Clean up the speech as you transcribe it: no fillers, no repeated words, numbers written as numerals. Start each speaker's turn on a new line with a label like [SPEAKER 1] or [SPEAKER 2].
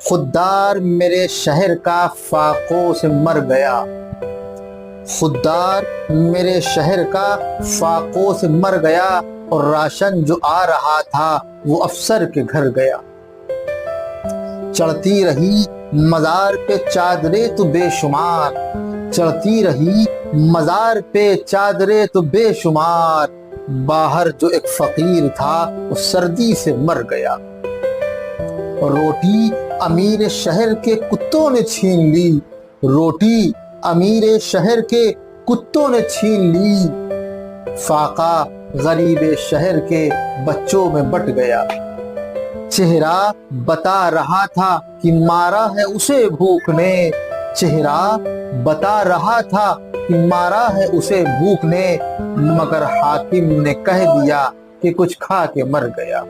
[SPEAKER 1] خوددار میرے شہر کا فاقوں سے مر گیا، خوددار میرے شہر کا فاقوں سے مر گیا، اور راشن جو آ رہا تھا وہ افسر کے گھر گیا۔ چڑھتی رہی مزار پہ چادریں تو بے شمار، چڑھتی رہی مزار پہ چادریں تو بے شمار، باہر جو ایک فقیر تھا وہ سردی سے مر گیا۔ روٹی امیر شہر کے کتوں نے چھین لی، روٹی امیر شہر کے کتوں نے چھین لی، فاقہ غریب شہر کے بچوں میں بٹ گیا۔ چہرہ بتا رہا تھا کہ مارا ہے اسے بھوک نے، چہرہ بتا رہا تھا کہ مارا ہے اسے بھوک نے، مگر حاکم نے کہہ دیا کہ کچھ کھا کے مر گیا۔